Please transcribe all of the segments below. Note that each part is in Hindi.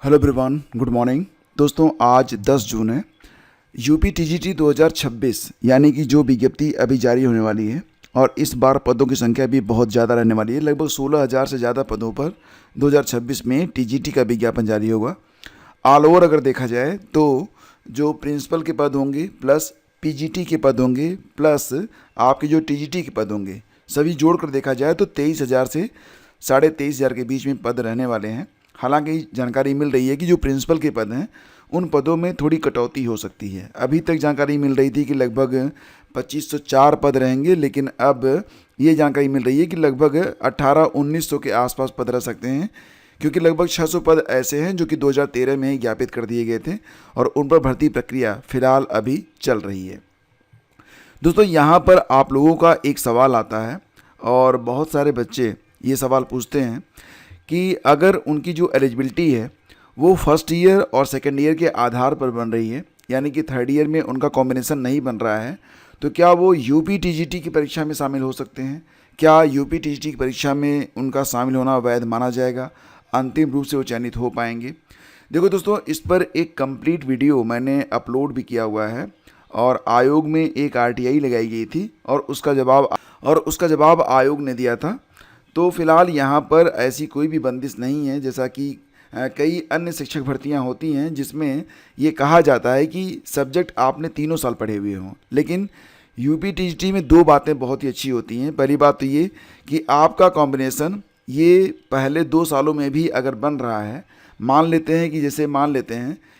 Hello everyone, good morning. दोस्तों, आज 10 जून है। यूपी टीजीटी 2026 यानी कि जो विज्ञप्ति अभी जारी होने वाली है, और इस बार पदों की संख्या भी बहुत ज़्यादा रहने वाली है। लगभग 16,000 से ज़्यादा पदों पर 2026 में टीजीटी का विज्ञापन जारी होगा। ऑल ओवर अगर देखा जाए तो जो प्रिंसिपल के पद होंगे प्लस पीजीटी के पद होंगे प्लस आपके जो टीजीटी के पद होंगे, सभी जोड़कर देखा जाए तो 23,000 से 23,500 के बीच में पद रहने वाले हैं। हालांकि जानकारी मिल रही है कि जो प्रिंसिपल के पद हैं उन पदों में थोड़ी कटौती हो सकती है। अभी तक जानकारी मिल रही थी कि लगभग 2504 पद रहेंगे, लेकिन अब ये जानकारी मिल रही है कि लगभग 1800-1900 के आसपास पद रह सकते हैं, क्योंकि लगभग 600 पद ऐसे हैं जो कि 2013 में ही ज्ञापित कर दिए गए थे और उन पर भर्ती प्रक्रिया फिलहाल अभी चल रही है। दोस्तों, यहाँ पर आप लोगों का एक सवाल आता है और बहुत सारे बच्चे ये सवाल पूछते हैं कि अगर उनकी जो एलिजिबिलिटी है वो फर्स्ट ईयर और सेकेंड ईयर के आधार पर बन रही है, यानी कि थर्ड ईयर में उनका कॉम्बिनेशन नहीं बन रहा है, तो क्या वो यूपी टीजीटी की परीक्षा में शामिल हो सकते हैं? क्या यूपी टीजीटी की परीक्षा में उनका शामिल होना वैध माना जाएगा? अंतिम रूप से वो चयनित हो पाएंगे? देखो दोस्तों, इस पर एक कंप्लीट वीडियो मैंने अपलोड भी किया हुआ है और आयोग में एक आरटीआई लगाई गई थी और उसका जवाब आयोग ने दिया था। तो फिलहाल यहाँ पर ऐसी कोई भी बंदिश नहीं है, जैसा कि कई अन्य शिक्षक भर्तियाँ होती हैं जिसमें ये कहा जाता है कि सब्जेक्ट आपने तीनों साल पढ़े हुए हों। लेकिन यूपी टीजीटी में दो बातें बहुत ही अच्छी होती हैं। पहली बात तो ये कि आपका कॉम्बिनेशन ये पहले 2 सालों में भी अगर बन रहा है, मान लेते हैं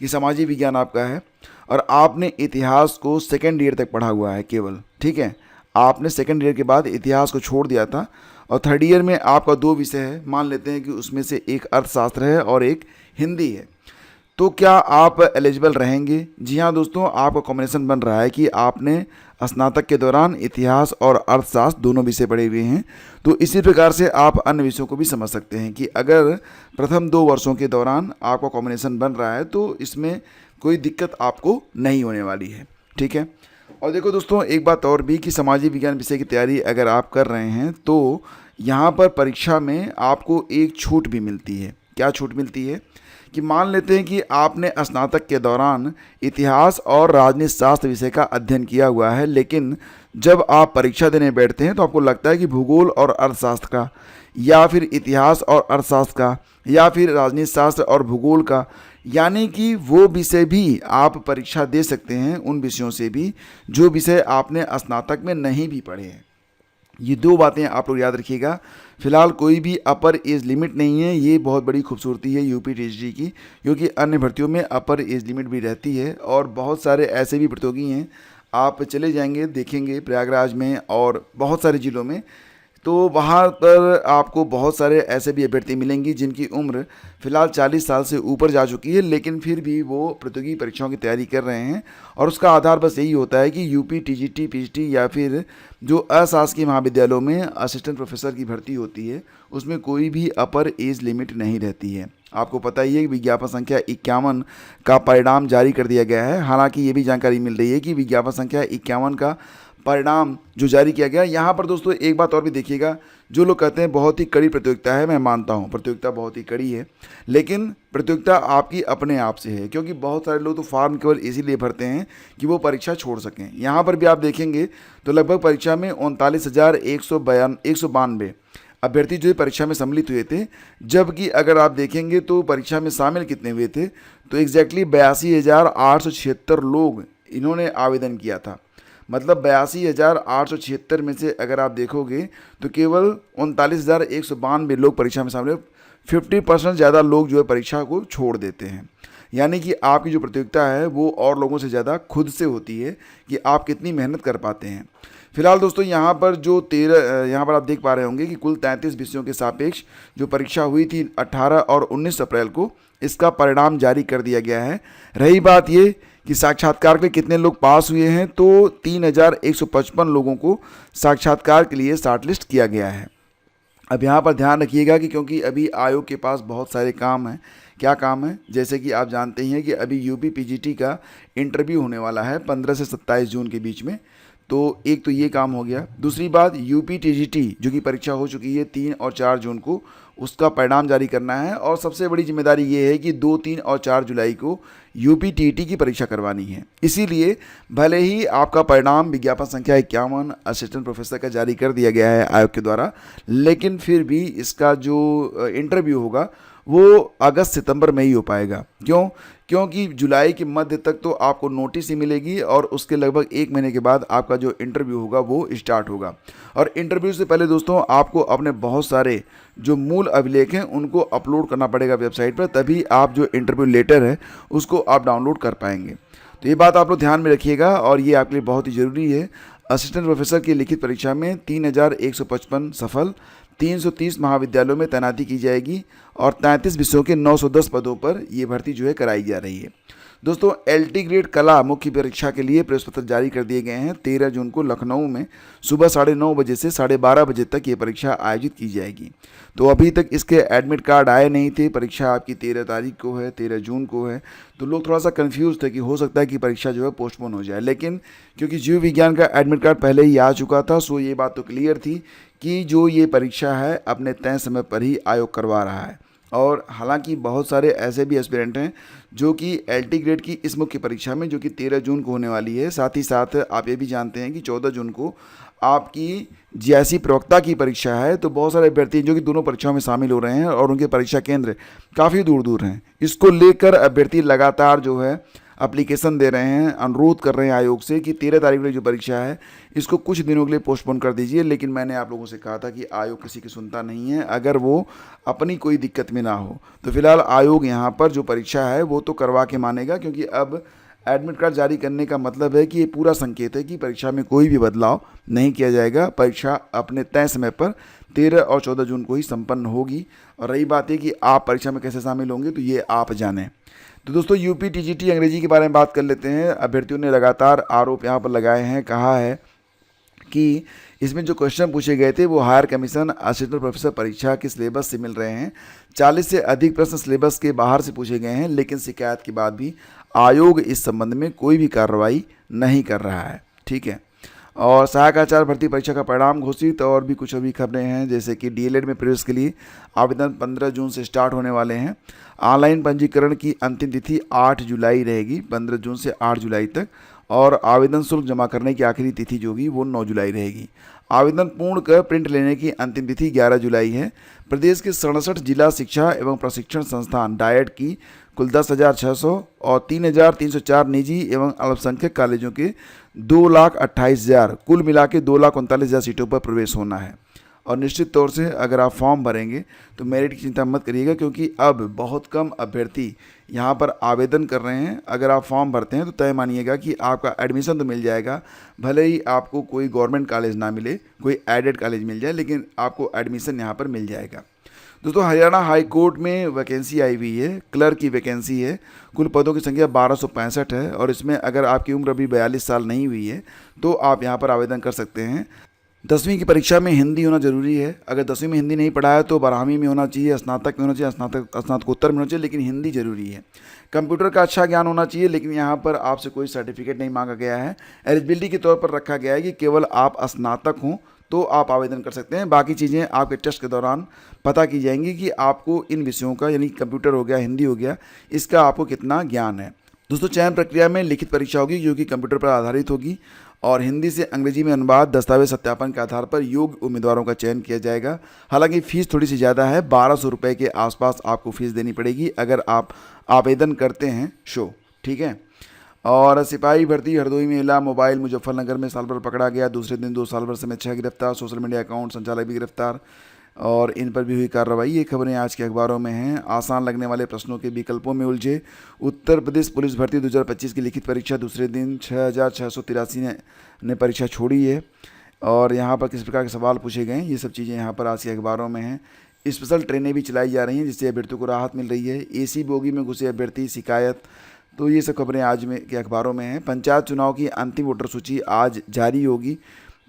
कि समाजिक विज्ञान आपका है और आपने इतिहास को सेकेंड ईयर तक पढ़ा हुआ है केवल, ठीक है, आपने सेकेंड ईयर के बाद इतिहास को छोड़ दिया था और थर्ड ईयर में आपका 2 विषय है, मान लेते हैं कि उसमें से एक अर्थशास्त्र है और एक हिंदी है, तो क्या आप एलिजिबल रहेंगे? जी हाँ दोस्तों, आपका कॉम्बिनेशन बन रहा है कि आपने स्नातक के दौरान इतिहास और अर्थशास्त्र दोनों विषय पढ़े हुए हैं। तो इसी प्रकार से आप अन्य विषयों को भी समझ सकते हैं कि अगर प्रथम 2 वर्षों के दौरान आपका कॉम्बिनेशन बन रहा है तो इसमें कोई दिक्कत आपको नहीं होने वाली है, ठीक है। और देखो दोस्तों, एक बात और भी कि सामाजिक विज्ञान विषय की तैयारी अगर आप कर रहे हैं तो यहाँ पर परीक्षा में आपको एक छूट भी मिलती है। क्या छूट मिलती है? कि मान लेते हैं कि आपने स्नातक के दौरान इतिहास और राजनीति शास्त्र विषय का अध्ययन किया हुआ है, लेकिन जब आप परीक्षा देने बैठते हैं तो आपको लगता है कि भूगोल और अर्थशास्त्र का, या फिर इतिहास और अर्थशास्त्र का, या फिर राजनीति शास्त्र और भूगोल का, यानी कि वो विषय भी आप परीक्षा दे सकते हैं उन विषयों से भी जो विषय आपने स्नातक में नहीं भी पढ़े हैं। ये 2 बातें आप लोग याद रखिएगा। फिलहाल कोई भी अपर एज लिमिट नहीं है, ये बहुत बड़ी खूबसूरती है यूपी टीजीटी की, क्योंकि अन्य भर्तियों में अपर एज लिमिट भी रहती है और बहुत सारे ऐसे भी प्रतियोगी हैं, आप चले जाएंगे देखेंगे प्रयागराज में और बहुत सारे ज़िलों में, तो वहाँ पर आपको बहुत सारे ऐसे भी अभ्यर्थी मिलेंगी जिनकी उम्र फ़िलहाल 40 साल से ऊपर जा चुकी है, लेकिन फिर भी वो प्रतियोगी परीक्षाओं की तैयारी कर रहे हैं और उसका आधार बस यही होता है कि यूपी टीजीटी पीजीटी या फिर जो अशासकीय महाविद्यालयों में असिस्टेंट प्रोफेसर की भर्ती होती है उसमें कोई भी अपर एज लिमिट नहीं रहती है। आपको पता ही है कि विज्ञापन संख्या 51 का परिणाम जारी कर दिया गया है। हालांकि ये भी जानकारी मिल रही है कि विज्ञापन संख्या 51 का परिणाम जो जारी किया गया, यहाँ पर दोस्तों एक बात और भी देखिएगा, जो लोग कहते हैं बहुत ही कड़ी प्रतियोगिता है, मैं मानता हूँ प्रतियोगिता बहुत ही कड़ी है, लेकिन प्रतियोगिता आपकी अपने आप से है, क्योंकि बहुत सारे लोग तो फॉर्म केवल इसीलिए भरते हैं कि वो परीक्षा छोड़ सकें। यहाँ पर भी आप देखेंगे तो लगभग परीक्षा में 39,192 अभ्यर्थी जो है परीक्षा में सम्मिलित हुए थे, जबकि अगर आप देखेंगे तो परीक्षा में शामिल कितने हुए थे तो एग्जैक्टली 82,876 लोग इन्होंने आवेदन किया था। मतलब 82,876 में से अगर आप देखोगे तो केवल 39,192 लोग परीक्षा में शामिल, 50% ज़्यादा लोग जो है परीक्षा को छोड़ देते हैं। यानी कि आपकी जो प्रतियोगिता है वो और लोगों से ज़्यादा खुद से होती है कि आप कितनी मेहनत कर पाते हैं। फिलहाल दोस्तों, यहाँ पर आप देख पा रहे होंगे कि कुल 33 विषयों के सापेक्ष जो परीक्षा हुई थी 18 और 19 अप्रैल को, इसका परिणाम जारी कर दिया गया है। रही बात ये कि साक्षात्कार में कितने लोग पास हुए हैं, तो 3,155 लोगों को साक्षात्कार के लिए शॉर्टलिस्ट किया गया है। अब यहाँ पर ध्यान रखिएगा कि क्योंकि अभी आयोग के पास बहुत सारे काम हैं। क्या काम है? जैसे कि आप जानते ही हैं कि अभी यूपी पीजीटी का इंटरव्यू होने वाला है 15 से 27 जून के बीच में, तो एक तो ये काम हो गया। दूसरी बात, यूपी टीजीटी जो कि परीक्षा हो चुकी है 3 और 4 जून को, उसका परिणाम जारी करना है। और सबसे बड़ी जिम्मेदारी ये है कि 2, 3 और 4 जुलाई को यूपीटीईटी की परीक्षा करवानी है। इसीलिए भले ही आपका परिणाम विज्ञापन संख्या 51 असिस्टेंट प्रोफेसर का जारी कर दिया गया है आयोग के द्वारा, लेकिन फिर भी इसका जो इंटरव्यू होगा वो अगस्त सितंबर में ही हो पाएगा। क्योंकि जुलाई के मध्य तक तो आपको नोटिस ही मिलेगी और उसके लगभग 1 महीने के बाद आपका जो इंटरव्यू होगा वो स्टार्ट होगा। और इंटरव्यू से पहले दोस्तों आपको अपने बहुत सारे जो मूल अभिलेख हैं उनको अपलोड करना पड़ेगा वेबसाइट पर, तभी आप जो इंटरव्यू लेटर है उसको आप डाउनलोड कर पाएंगे। तो ये बात आप लोग ध्यान में रखिएगा और ये आपके लिए बहुत ही ज़रूरी है। असिस्टेंट प्रोफेसर की लिखित परीक्षा में 3155 सफल, 330 महाविद्यालयों में तैनाती की जाएगी और 33 विषयों के 910 पदों पर ये भर्ती जो है कराई जा रही है। दोस्तों एलटी ग्रेड कला मुख्य परीक्षा के लिए प्रवेश पत्र जारी कर दिए गए हैं। 13 जून को लखनऊ में सुबह 9:30 बजे से 12:30 बजे तक ये परीक्षा आयोजित की जाएगी। तो अभी तक इसके एडमिट कार्ड आए नहीं थे। परीक्षा आपकी 13 तारीख को है, 13 जून को है। तो लोग थोड़ा सा कंफ्यूज थे कि हो सकता है कि परीक्षा जो है पोस्टपोन हो जाए, लेकिन क्योंकि जीव विज्ञान का एडमिट कार्ड पहले ही आ चुका था, सो ये बात तो क्लियर थी कि जो ये परीक्षा है अपने तय समय पर ही आयोग करवा रहा है। और हालांकि बहुत सारे ऐसे भी एस्पिरेंट हैं जो कि एलटी ग्रेड की इस मुख्य परीक्षा में जो कि 13 जून को होने वाली है, साथ ही साथ आप ये भी जानते हैं कि 14 जून को आपकी जीआईसी प्रवक्ता की परीक्षा है। तो बहुत सारे अभ्यर्थी जो कि दोनों परीक्षाओं में शामिल हो रहे हैं और उनके परीक्षा केंद्र काफ़ी दूर दूर हैं। इसको लेकर अभ्यर्थी लगातार जो है एप्लीकेशन दे रहे हैं, अनुरोध कर रहे हैं आयोग से कि 13 तारीख को जो परीक्षा है इसको कुछ दिनों के लिए पोस्टपोन कर दीजिए। लेकिन मैंने आप लोगों से कहा था कि आयोग किसी की सुनता नहीं है, अगर वो अपनी कोई दिक्कत में ना हो। तो फिलहाल आयोग यहाँ पर जो परीक्षा है वो तो करवा के मानेगा, क्योंकि अब एडमिट कार्ड जारी करने का मतलब है कि ये पूरा संकेत है कि परीक्षा में कोई भी बदलाव नहीं किया जाएगा। परीक्षा अपने तय समय पर 13 और 14 जून को ही संपन्न होगी। और रही बात है कि आप परीक्षा में कैसे शामिल होंगे तो ये आप जानें। तो दोस्तों यूपीटीजीटी अंग्रेजी के बारे में बात कर लेते हैं। अभ्यर्थियों ने लगातार आरोप यहाँ पर लगाए हैं, कहा है कि इसमें जो क्वेश्चन पूछे गए थे वो हायर कमीशन असिस्टेंट प्रोफेसर परीक्षा के सिलेबस से मिल रहे हैं। 40 से अधिक प्रश्न सिलेबस के बाहर से पूछे गए हैं, लेकिन शिकायत के बाद भी आयोग इस संबंध में कोई भी कार्रवाई नहीं कर रहा है। ठीक है। और सहायक आचार्य भर्ती परीक्षा का परिणाम घोषित, और भी कुछ अभी खबरें हैं, जैसे कि डीएलएड में प्रवेश के लिए आवेदन 15 जून से स्टार्ट होने वाले हैं। ऑनलाइन पंजीकरण की अंतिम तिथि 8 जुलाई रहेगी, 15 जून से 8 जुलाई तक। और आवेदन शुल्क जमा करने की आखिरी तिथि जो होगी वो 9 जुलाई रहेगी। आवेदन पूर्ण कर प्रिंट लेने की अंतिम तिथि 11 जुलाई है। प्रदेश के 67 जिला शिक्षा एवं प्रशिक्षण संस्थान डायट की कुल 10,600 और 3,304 निजी एवं अल्पसंख्यक कॉलेजों के 2,28,000 कुल मिला के 2,39,000 सीटों पर प्रवेश होना है। और निश्चित तौर से अगर आप फॉर्म भरेंगे तो मेरिट की चिंता मत करिएगा, क्योंकि अब बहुत कम अभ्यर्थी यहाँ पर आवेदन कर रहे हैं। अगर आप फॉर्म भरते हैं तो तय मानिएगा कि आपका एडमिशन तो मिल जाएगा, भले ही आपको कोई गवर्नमेंट कॉलेज ना मिले, कोई एडेड कॉलेज मिल जाए, लेकिन आपको एडमिशन यहाँ पर मिल जाएगा। दोस्तों हरियाणा हाई कोर्ट में वैकेंसी आई हुई है, क्लर्क की वैकेंसी है। कुल पदों की संख्या 1265 है और इसमें अगर आपकी उम्र अभी 42 साल नहीं हुई है तो आप यहाँ पर आवेदन कर सकते हैं। 10वीं की परीक्षा में हिंदी होना जरूरी है। अगर 10वीं में हिंदी नहीं पढ़ा है तो 12वीं में होना चाहिए, स्नातक में होना चाहिए, स्नातकोत्तर में होना चाहिए, लेकिन हिंदी जरूरी है। कंप्यूटर का अच्छा ज्ञान होना चाहिए, लेकिन यहाँ पर आपसे कोई सर्टिफिकेट नहीं मांगा गया है। एलिजिबिलिटी के तौर पर रखा गया है कि केवल आप स्नातक हों तो आप आवेदन कर सकते हैं। बाकी चीज़ें आपके टेस्ट के दौरान पता की जाएंगी कि आपको इन विषयों का, यानी कंप्यूटर हो गया, हिंदी हो गया, इसका आपको कितना ज्ञान है। दोस्तों चयन प्रक्रिया में लिखित परीक्षा होगी जो कि कंप्यूटर पर आधारित होगी और हिंदी से अंग्रेजी में अनुवाद दस्तावेज सत्यापन के आधार पर योग्य उम्मीदवारों का चयन किया जाएगा। हालांकि फ़ीस थोड़ी सी ज़्यादा है, 1200 रुपये के आसपास आपको फ़ीस देनी पड़ेगी अगर आप आवेदन करते हैं ठीक है। और सिपाही भर्ती हरदोई में इला मोबाइल मुजफ्फरनगर में साल भर पकड़ा गया, दूसरे दिन 2 साल भर समेत 6 गिरफ्तार, सोशल मीडिया अकाउंट संचालक भी गिरफ्तार और इन पर भी हुई कार्रवाई। ये खबरें आज के अखबारों में हैं। आसान लगने वाले प्रश्नों के विकल्पों में उलझे। उत्तर प्रदेश पुलिस भर्ती 2025 की लिखित परीक्षा दूसरे दिन 6,683 ने परीक्षा छोड़ी है और यहाँ पर किस प्रकार के सवाल पूछे गए, ये सब चीज़ें यहाँ पर आज के अखबारों में हैं। स्पेशल ट्रेनें भी चलाई जा रही हैं जिससे अभ्यर्थियों को राहत मिल रही है। एसी बोगी में घुसे अभ्यर्थी शिकायत, तो ये सब खबरें आज में के अखबारों में हैं। पंचायत चुनाव की अंतिम वोटर सूची आज जारी होगी।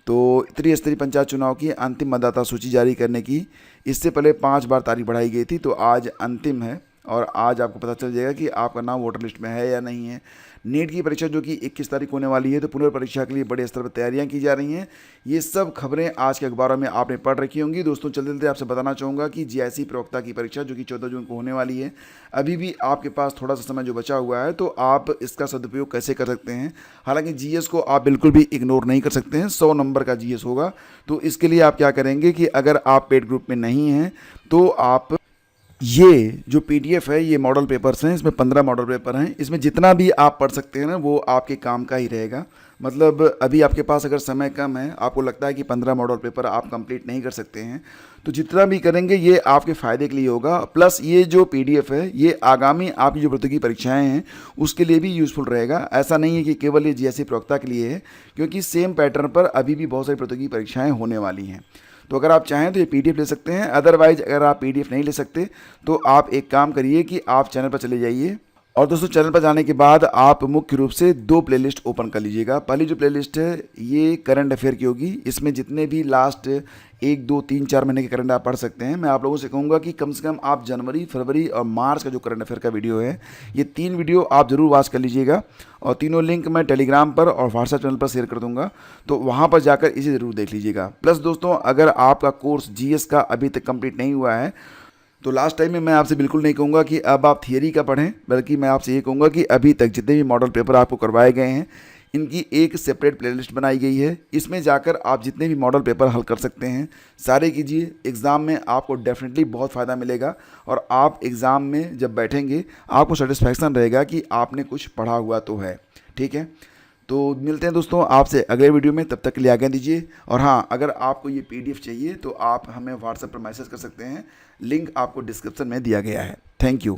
तो त्रिस्तरीय पंचायत चुनाव की अंतिम मतदाता सूची जारी करने की इससे पहले 5 बार तारीख बढ़ाई गई थी, तो आज अंतिम है। और आज आपको पता चल जाएगा कि आपका नाम वोटर लिस्ट में है या नहीं है। नीट की परीक्षा जो कि 21 तारीख होने वाली है, तो पुनर्परीक्षा के लिए बड़े स्तर पर तैयारियां की जा रही हैं। ये सब खबरें आज के अखबारों में आपने पढ़ रखी होंगी। दोस्तों चलते चलते आपसे बताना चाहूँगा कि जीआईसी प्रवक्ता की परीक्षा जो कि 14 जून को होने वाली है, अभी भी आपके पास थोड़ा सा समय जो बचा हुआ है, तो आप इसका सदुपयोग कैसे कर सकते हैं। हालांकि जीएस को आप बिल्कुल भी इग्नोर नहीं कर सकते हैं, 100 नंबर का जीएस होगा। तो इसके लिए आप क्या करेंगे कि अगर आप पेड ग्रुप में नहीं हैं तो आप ये जो पीडीएफ है, ये मॉडल पेपर्स हैं, इसमें 15 मॉडल पेपर हैं। इसमें जितना भी आप पढ़ सकते हैं ना, वो आपके काम का ही रहेगा। मतलब अभी आपके पास अगर समय कम है, आपको लगता है कि 15 मॉडल पेपर आप कंप्लीट नहीं कर सकते हैं, तो जितना भी करेंगे ये आपके फ़ायदे के लिए होगा। प्लस ये जो पीडीएफ है, ये आगामी आपकी जो प्रतियोगी परीक्षाएं हैं उसके लिए भी यूज़फुल रहेगा। ऐसा नहीं है कि केवल ये जीएससी प्रवक्ता के लिए है, क्योंकि सेम पैटर्न पर अभी भी बहुत सारी प्रतियोगी परीक्षाएँ होने वाली हैं। तो अगर आप चाहें तो ये पीडीएफ ले सकते हैं। अदरवाइज अगर आप पीडीएफ नहीं ले सकते तो आप एक काम करिए कि आप चैनल पर चले जाइए, और दोस्तों चैनल पर जाने के बाद आप मुख्य रूप से 2 प्लेलिस्ट ओपन कर लीजिएगा। पहली जो प्लेलिस्ट है ये करंट अफेयर की होगी। इसमें जितने भी लास्ट 1, 2, 3, 4 महीने के करंट आप पढ़ सकते हैं। मैं आप लोगों से कहूँगा कि कम से कम आप जनवरी, फरवरी और मार्च का जो करंट अफेयर का वीडियो है, ये 3 वीडियो आप ज़रूर वॉच कर लीजिएगा। और तीनों लिंक मैं टेलीग्राम पर और व्हाट्सएप चैनल पर शेयर कर दूंगा, तो वहाँ पर जाकर इसे ज़रूर देख लीजिएगा। प्लस दोस्तों अगर आपका कोर्स जीएस का अभी तक कंप्लीट नहीं हुआ है, तो लास्ट टाइम में मैं आपसे बिल्कुल नहीं कहूँगा कि अब आप थियरी का पढ़ें, बल्कि मैं आपसे ये कहूँगा कि अभी तक जितने भी मॉडल पेपर आपको करवाए गए हैं, इनकी एक सेपरेट प्लेलिस्ट बनाई गई है। इसमें जाकर आप जितने भी मॉडल पेपर हल कर सकते हैं सारे कीजिए। एग्ज़ाम में आपको डेफिनेटली बहुत फ़ायदा मिलेगा, और आप एग्ज़ाम में जब बैठेंगे आपको सेटिस्फैक्शन रहेगा कि आपने कुछ पढ़ा हुआ तो है। ठीक है, तो मिलते हैं दोस्तों आपसे अगले वीडियो में। तब तक के लिए आज्ञा दीजिए। और हाँ, अगर आपको ये पीडीएफ चाहिए तो आप हमें व्हाट्सएप पर मैसेज कर सकते हैं। लिंक आपको डिस्क्रिप्शन में दिया गया है। Thank you.